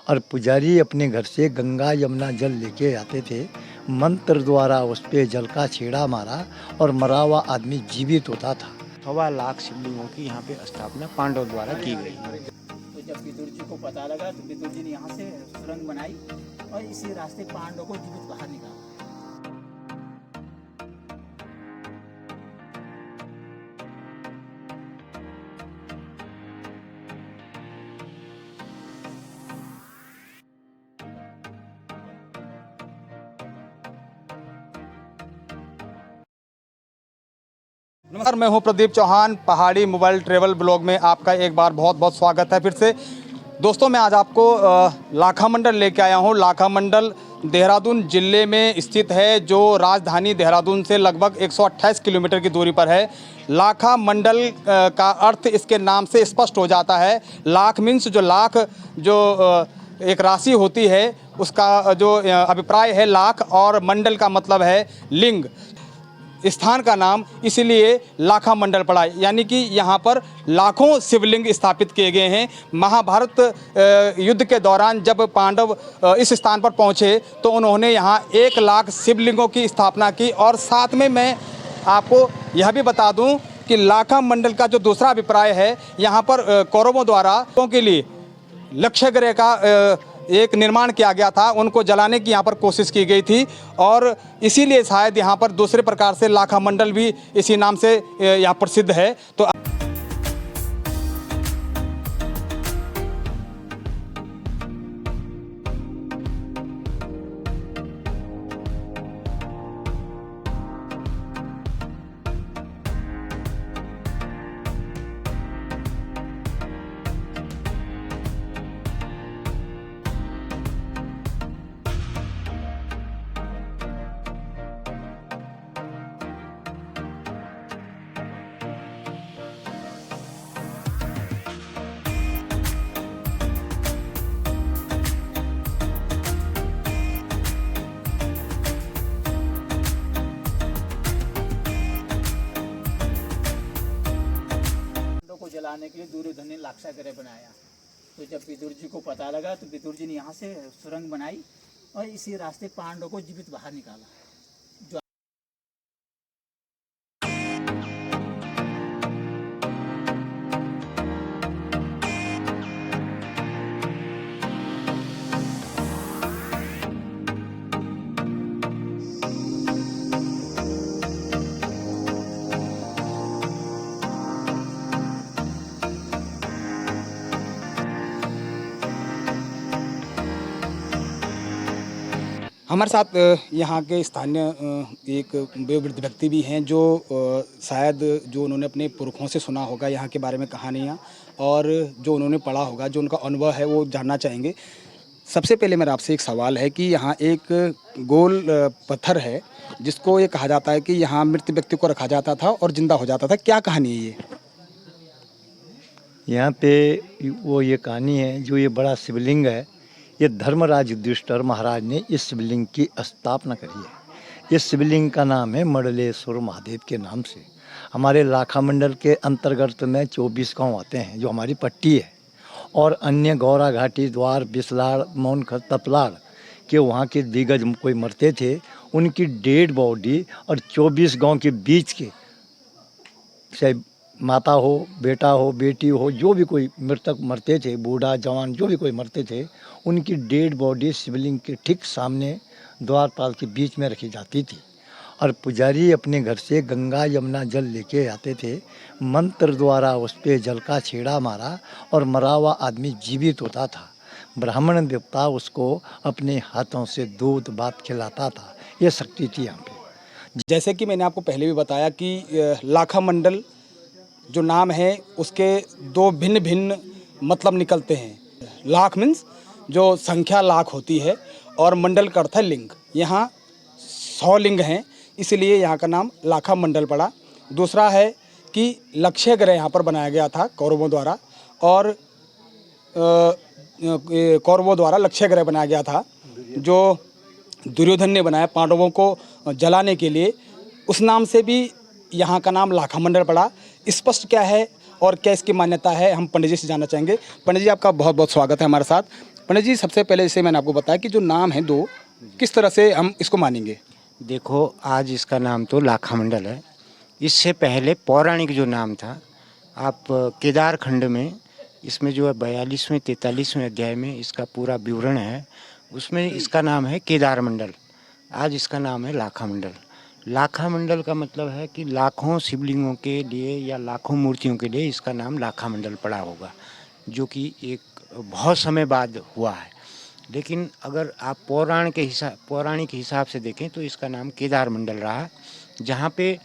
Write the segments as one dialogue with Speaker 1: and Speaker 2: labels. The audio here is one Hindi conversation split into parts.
Speaker 1: और पुजारी अपने घर से गंगा यमुना जल लेके आते थे। मंत्र द्वारा उस पे जल का छेड़ा मारा और मरा हुआ आदमी जीवित होता था।
Speaker 2: 1.25 शिवलिंगों की यहाँ पे स्थापना पांडवों द्वारा की गई।
Speaker 3: तो जब विदुर जी को पता लगा तो विदुर जी ने यहाँ से सुरंग बनाई और इसी रास्ते पांडवों को जीवित बाहर निकाला।
Speaker 2: नमस्कार, मैं हूं प्रदीप चौहान। पहाड़ी मोबाइल ट्रेवल ब्लॉग में आपका एक बार बहुत बहुत स्वागत है फिर से। दोस्तों, मैं आज आपको लाखा मंडल लेके आया हूं। लाखा मंडल देहरादून ज़िले में स्थित है, जो राजधानी देहरादून से लगभग 128 किलोमीटर की दूरी पर है। लाखा मंडल का अर्थ इसके नाम से स्पष्ट हो जाता है। लाख मीन्स जो लाख जो एक राशि होती है उसका जो अभिप्राय है लाख, और मंडल का मतलब है लिंग। स्थान का नाम इसलिए लाखा मंडल पड़ा, यानी कि यहाँ पर लाखों शिवलिंग स्थापित किए गए हैं। महाभारत युद्ध के दौरान जब पांडव इस स्थान पर पहुँचे तो उन्होंने यहाँ 1 लाख शिवलिंगों की स्थापना की। और साथ में मैं आपको यह भी बता दूं कि लाखा मंडल का जो दूसरा अभिप्राय है, यहाँ पर कौरवों द्वारा के लिए लक्ष्य ग्रह का एक निर्माण किया गया था, उनको जलाने की यहाँ पर कोशिश की गई थी, और इसीलिए शायद यहाँ पर दूसरे प्रकार से लाखा मंडल भी इसी नाम से यहाँ प्रसिद्ध है। तो
Speaker 3: को जलाने के लिए दुर्योधन ने लाक्षागृह बनाया। तो जब विदुर जी को पता लगा तो विदुर जी ने यहाँ से सुरंग बनाई और इसी रास्ते पांडवों को जीवित बाहर निकाला।
Speaker 2: हमारे साथ यहाँ के स्थानीय एक वयोवृद्ध व्यक्ति भी हैं, जो शायद जो उन्होंने अपने पुरखों से सुना होगा यहाँ के बारे में कहानियाँ, और जो उन्होंने पढ़ा होगा, जो उनका अनुभव है वो जानना चाहेंगे। सबसे पहले मेरा आपसे एक सवाल है कि यहाँ एक गोल पत्थर है जिसको ये कहा जाता है कि यहाँ मृत व्यक्ति को रखा जाता था और जिंदा हो जाता था। क्या कहानी है ये?
Speaker 1: यहाँ पे वो ये कहानी है, जो ये बड़ा शिवलिंग है, ये धर्मराज युधिष्ठिर महाराज ने इस शिवलिंग की स्थापना करी है। इस शिवलिंग का नाम है मंडलेश्वर महादेव के नाम से। हमारे लाखा मंडल के अंतर्गत में 24 गांव आते हैं, जो हमारी पट्टी है, और अन्य गौरा घाटी, द्वार, बिसलाड़, मौनखर, तपलाड़ के वहाँ के दिग्गज कोई मरते थे, उनकी डेड बॉडी और 24 गांव के बीच के, चाहे माता हो, बेटा हो, बेटी हो, जो भी कोई मृतक मरते थे, बूढ़ा जवान जो भी कोई मरते थे, उनकी डेड बॉडी शिवलिंग के ठीक सामने द्वारपाल के बीच में रखी जाती थी। और पुजारी अपने घर से गंगा यमुना जल लेके आते थे। मंत्र द्वारा उस पे जल का छेड़ा मारा और मरा हुआ आदमी जीवित होता था। ब्राह्मण देवता उसको अपने हाथों से दूध भात खिलाता था। ये शक्ति थी यहाँ पे।
Speaker 2: जैसे कि मैंने आपको पहले भी बताया कि लाखा मंडल जो नाम है उसके 2 भिन्न भिन्न मतलब निकलते हैं। लाख मीन्स जो संख्या लाख होती है, और मंडल का अर्थ है लिंग। यहाँ 100 लिंग हैं, इसलिए यहाँ का नाम लाखा मंडल पड़ा। दूसरा है कि लक्ष्य ग्रह यहाँ पर बनाया गया था कौरवों द्वारा, और कौरवों द्वारा लक्ष्य ग्रह बनाया गया था, जो दुर्योधन ने बनाया पांडवों को जलाने के लिए। उस नाम से भी यहाँ का नाम लाखा मंडल पड़ा। स्पष्ट क्या है और क्या इसकी मान्यता है, हम पंडित जी से जानना चाहेंगे। पंडित जी, आपका बहुत बहुत स्वागत है हमारे साथ। पंडित जी, सबसे पहले जैसे मैंने आपको बताया कि जो नाम है दो, किस तरह से हम इसको मानेंगे?
Speaker 4: देखो, आज इसका नाम तो लाखा मंडल है। इससे पहले पौराणिक जो नाम था, आप केदार खंड में इसमें जो है 42वें 43वें अध्याय में इसका पूरा विवरण है, उसमें इसका नाम है केदार मंडल। आज इसका नाम है लाखा मंडल। लाखा मंडल का मतलब है कि लाखों शिवलिंगों के लिए या लाखों मूर्तियों के लिए इसका नाम लाखा मंडल पड़ा होगा, जो कि एक बहुत समय बाद हुआ है। लेकिन अगर आप पौराणिक हिसाब से देखें तो इसका नाम केदार मंडल रहा, जहाँ पे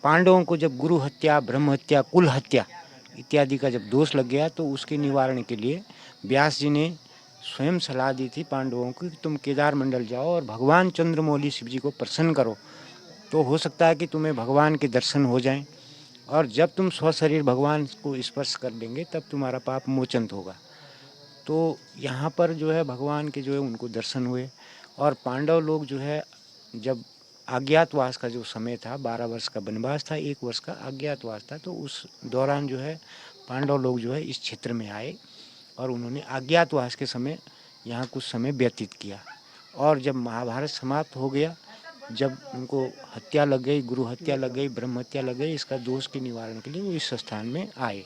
Speaker 4: पांडवों को जब गुरु हत्या, ब्रह्म हत्या, कुल हत्या इत्यादि का जब दोष लग गया तो उसके निवारण के लिए व्यास जी ने स्वयं सलाह दी थी पांडवों को कि तुम केदार मंडल जाओ और भगवान चंद्रमौली शिव जी को प्रसन्न करो, तो हो सकता है कि तुम्हें भगवान के दर्शन हो जाएं, और जब तुम स्वशरीर भगवान को स्पर्श कर लेंगे तब तुम्हारा पाप मोचन होगा। तो यहाँ पर जो है भगवान के जो है उनको दर्शन हुए, और पांडव लोग जो है जब अज्ञातवास का जो समय था, 12 वर्ष का वनवास था, 1 वर्ष का अज्ञातवास था, तो उस दौरान जो है पांडव लोग जो है इस क्षेत्र में आए और उन्होंने अज्ञातवास के समय यहाँ कुछ समय व्यतीत किया। और जब महाभारत समाप्त हो गया, जब उनको हत्या लग गई, गुरु हत्या लग गई, ब्रह्म हत्या लग गई, इसका दोष के निवारण के लिए वो इस स्थान में आए।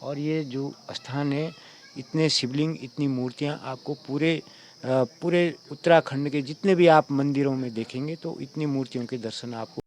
Speaker 4: और ये जो स्थान है, इतने शिवलिंग, इतनी मूर्तियाँ आपको पूरे उत्तराखंड के जितने भी आप मंदिरों में देखेंगे तो इतनी मूर्तियों के दर्शन आपको।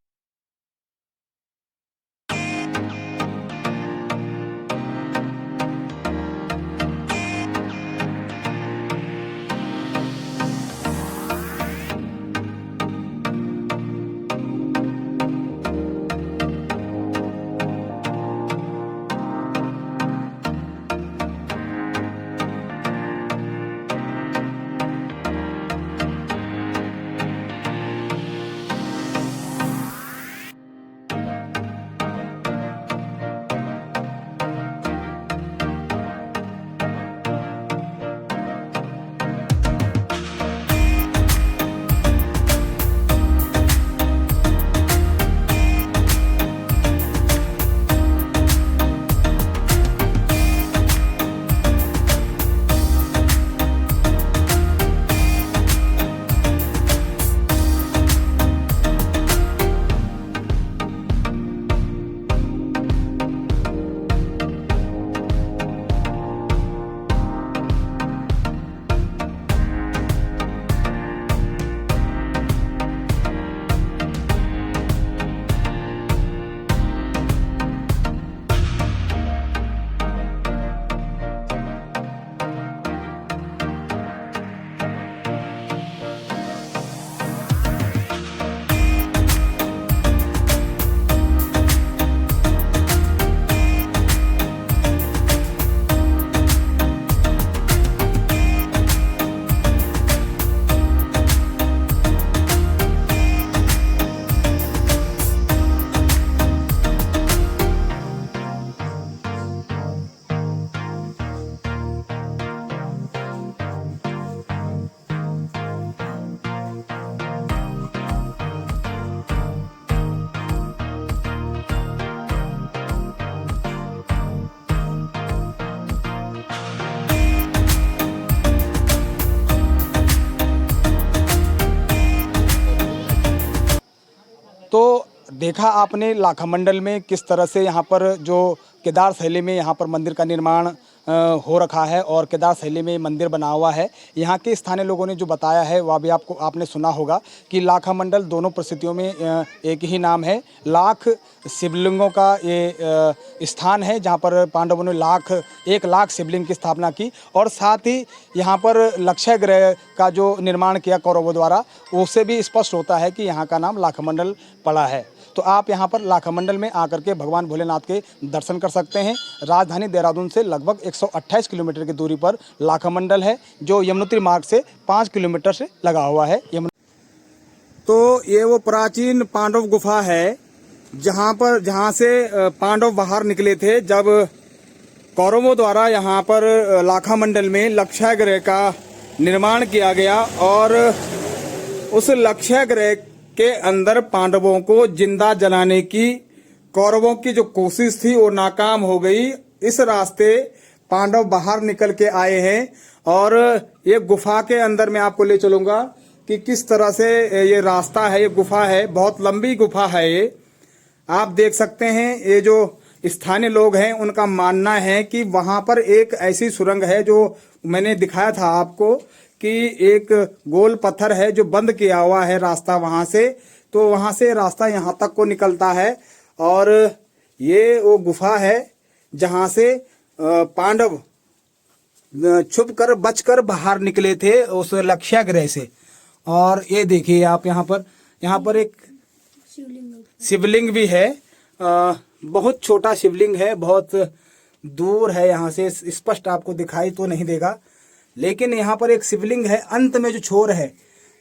Speaker 2: तो देखा आपने लाखा मंडल में किस तरह से यहाँ पर जो केदार शैली में यहाँ पर मंदिर का निर्माण हो रखा है और केदार शैली में मंदिर बना हुआ है। यहाँ के स्थानीय लोगों ने जो बताया है वह भी आपने सुना होगा कि लाखा मंडल दोनों परिस्थितियों में एक ही नाम है। लाख शिवलिंगों का ये स्थान है जहाँ पर पांडवों ने 1 लाख शिवलिंग की स्थापना की, और साथ ही यहाँ पर लक्षय ग्रह का जो निर्माण किया कौरवों द्वारा, उससे भी स्पष्ट होता है कि यहाँ का नाम लाखा मंडल पड़ा है। तो आप यहाँ पर लाखा मंडल में आकर के भगवान भोलेनाथ के दर्शन कर सकते हैं। राजधानी देहरादून से लगभग 128 किलोमीटर की दूरी पर लाखा मंडल है, जो यमुनोत्री मार्ग से 5 किलोमीटर से लगा हुआ है। तो ये वो प्राचीन पांडव गुफा है जहाँ से पांडव बाहर निकले थे जब कौरवों द्वारा यहाँ पर लाखा मंडल में लक्षय ग्रह का निर्माण किया गया, और उस लक्षय ग्रह के अंदर पांडवों को जिंदा जलाने की कौरवों की जो कोशिश थी वो नाकाम हो गई। इस रास्ते पांडव बाहर निकल के आए हैं और ये गुफा के अंदर मैं आपको ले चलूंगा कि किस तरह से ये रास्ता है, ये गुफा है, बहुत लंबी गुफा है ये। आप देख सकते हैं, ये जो स्थानीय लोग हैं उनका मानना है कि वहां पर एक ऐसी सुरंग है जो मैंने दिखाया था आपको कि एक गोल पत्थर है जो बंद किया हुआ है रास्ता वहां से, तो वहां से रास्ता यहाँ तक को निकलता है। और ये वो गुफा है जहां से पांडव छुप कर बचकर बाहर निकले थे उस लक्ष्यागृह से। और ये देखिए आप यहाँ पर एक शिवलिंग भी है, बहुत छोटा शिवलिंग है, बहुत दूर है, यहाँ से स्पष्ट आपको दिखाई तो नहीं देगा, लेकिन यहाँ पर एक शिवलिंग है। अंत में जो छोर है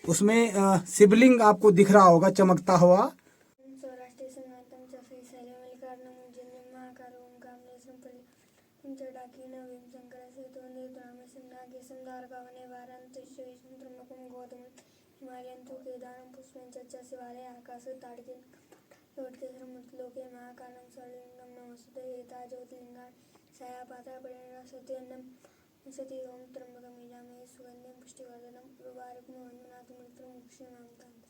Speaker 2: उसमें शिवलिंग आपको दिख रहा होगा चमकता हुआ।
Speaker 5: सती ओम त्र्यंबकं यजामहे सुगन्धिं पुष्टिवर्धनं उर्वारुकमिव वन्दनात् मृत्युर्मुक्षीयमामृताम्।